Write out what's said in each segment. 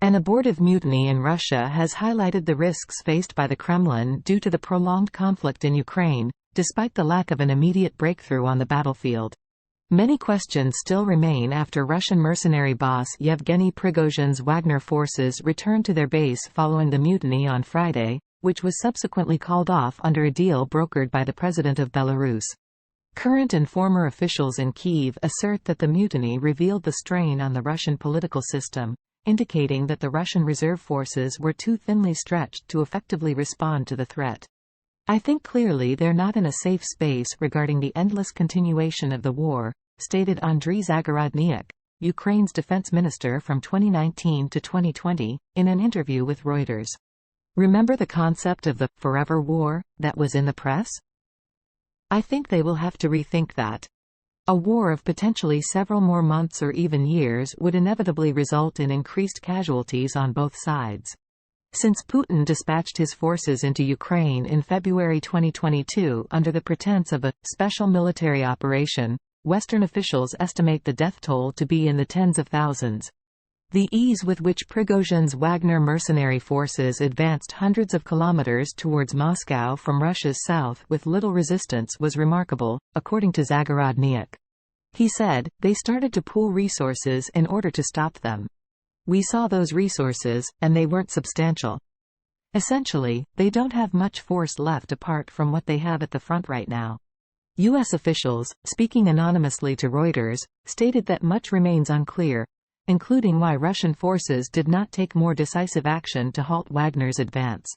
An abortive mutiny in Russia has highlighted the risks faced by the Kremlin due to the prolonged conflict in Ukraine, despite the lack of an immediate breakthrough on the battlefield. Many questions still remain after Russian mercenary boss Yevgeny Prigozhin's Wagner forces returned to their base following the mutiny on Friday, which was subsequently called off under a deal brokered by the president of Belarus. Current and former officials in Kyiv assert that the mutiny revealed the strain on the Russian political system, indicating that the Russian reserve forces were too thinly stretched to effectively respond to the threat. "I think clearly they're not in a safe space regarding the endless continuation of the war," stated Andriy Zagorodniak, Ukraine's defense minister from 2019 to 2020, in an interview with Reuters. "Remember the concept of the forever war that was in the press? I think they will have to rethink that. A war of potentially several more months or even years would inevitably result in increased casualties on both sides." Since Putin dispatched his forces into Ukraine in February 2022 under the pretense of a special military operation, Western officials estimate the death toll to be in the tens of thousands. The ease with which Prigozhin's Wagner mercenary forces advanced hundreds of kilometers towards Moscow from Russia's south with little resistance was remarkable, according to Zagorodniak. He said, "They started to pool resources in order to stop them. We saw those resources, and they weren't substantial. Essentially, they don't have much force left apart from what they have at the front right now." U.S. officials, speaking anonymously to Reuters, stated that much remains unclear, including why Russian forces did not take more decisive action to halt Wagner's advance.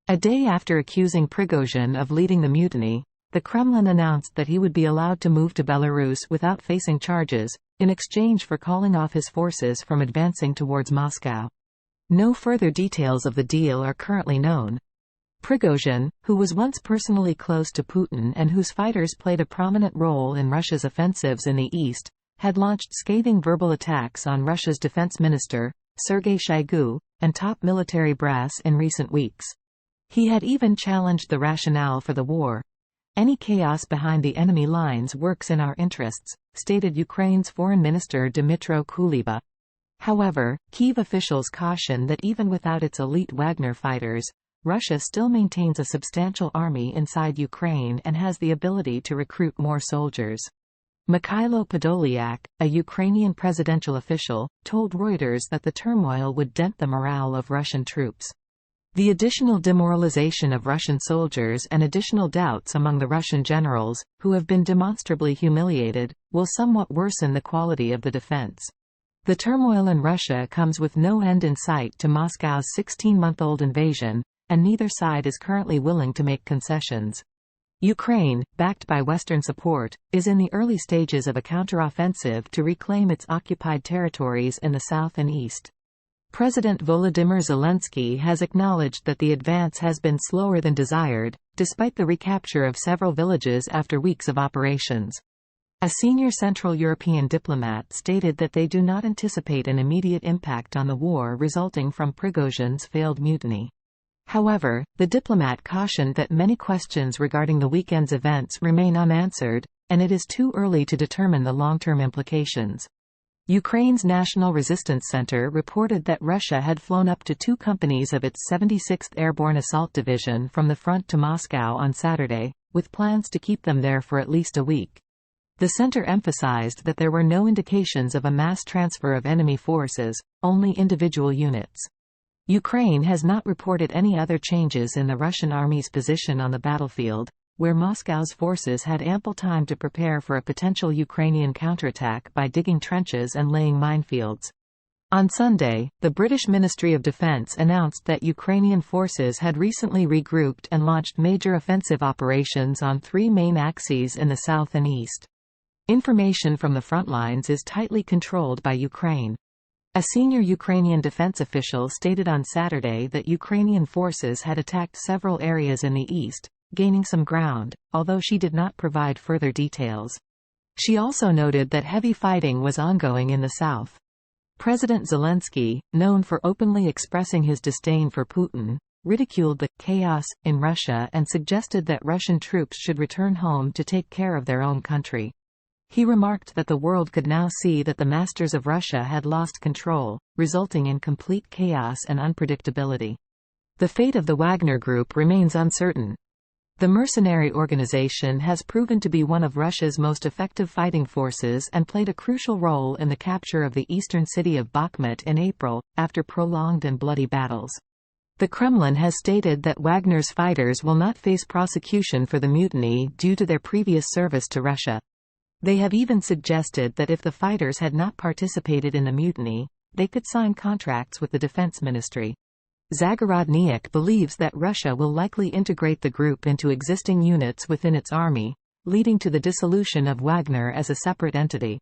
A day after accusing Prigozhin of leading the mutiny, the Kremlin announced that he would be allowed to move to Belarus without facing charges, in exchange for calling off his forces from advancing towards Moscow. No further details of the deal are currently known. Prigozhin, who was once personally close to Putin and whose fighters played a prominent role in Russia's offensives in the east, had launched scathing verbal attacks on Russia's defense minister, Sergei Shoigu, and top military brass in recent weeks. He had even challenged the rationale for the war. "Any chaos behind the enemy lines works in our interests," stated Ukraine's Foreign Minister Dmytro Kuleba. However, Kyiv officials caution that even without its elite Wagner fighters, Russia still maintains a substantial army inside Ukraine and has the ability to recruit more soldiers. Mikhailo Podolyak, a Ukrainian presidential official, told Reuters that the turmoil would dent the morale of Russian troops. "The additional demoralization of Russian soldiers and additional doubts among the Russian generals, who have been demonstrably humiliated, will somewhat worsen the quality of the defense. The turmoil in Russia comes with no end in sight to Moscow's 16-month-old invasion, and neither side is currently willing to make concessions. Ukraine, backed by Western support, is in the early stages of a counteroffensive to reclaim its occupied territories in the south and east." President Volodymyr Zelensky has acknowledged that the advance has been slower than desired, despite the recapture of several villages after weeks of operations. A senior Central European diplomat stated that they do not anticipate an immediate impact on the war resulting from Prigozhin's failed mutiny. However, the diplomat cautioned that many questions regarding the weekend's events remain unanswered, and it is too early to determine the long-term implications. Ukraine's National Resistance Center reported that Russia had flown up to 2 companies of its 76th Airborne Assault Division from the front to Moscow on Saturday, with plans to keep them there for at least a week. The center emphasized that there were no indications of a mass transfer of enemy forces, only individual units. Ukraine has not reported any other changes in the Russian army's position on the battlefield, where Moscow's forces had ample time to prepare for a potential Ukrainian counterattack by digging trenches and laying minefields. On Sunday, the British Ministry of Defence announced that Ukrainian forces had recently regrouped and launched major offensive operations on 3 main axes in the south and east. Information from the front lines is tightly controlled by Ukraine. A senior Ukrainian defense official stated on Saturday that Ukrainian forces had attacked several areas in the east, gaining some ground, although she did not provide further details. She also noted that heavy fighting was ongoing in the south. President Zelensky, known for openly expressing his disdain for Putin, ridiculed the chaos in Russia and suggested that Russian troops should return home to take care of their own country. He remarked that the world could now see that the masters of Russia had lost control, resulting in complete chaos and unpredictability. The fate of the Wagner group remains uncertain. The mercenary organization has proven to be one of Russia's most effective fighting forces and played a crucial role in the capture of the eastern city of Bakhmut in April, after prolonged and bloody battles. The Kremlin has stated that Wagner's fighters will not face prosecution for the mutiny due to their previous service to Russia. They have even suggested that if the fighters had not participated in the mutiny, they could sign contracts with the defense ministry. Zagorodniak believes that Russia will likely integrate the group into existing units within its army, leading to the dissolution of Wagner as a separate entity.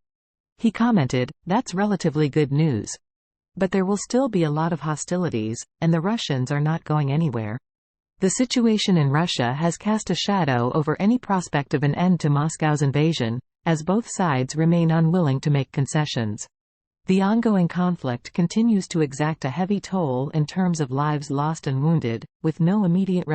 He commented, "That's relatively good news. But there will still be a lot of hostilities, and the Russians are not going anywhere." The situation in Russia has cast a shadow over any prospect of an end to Moscow's invasion, as both sides remain unwilling to make concessions. The ongoing conflict continues to exact a heavy toll in terms of lives lost and wounded, with no immediate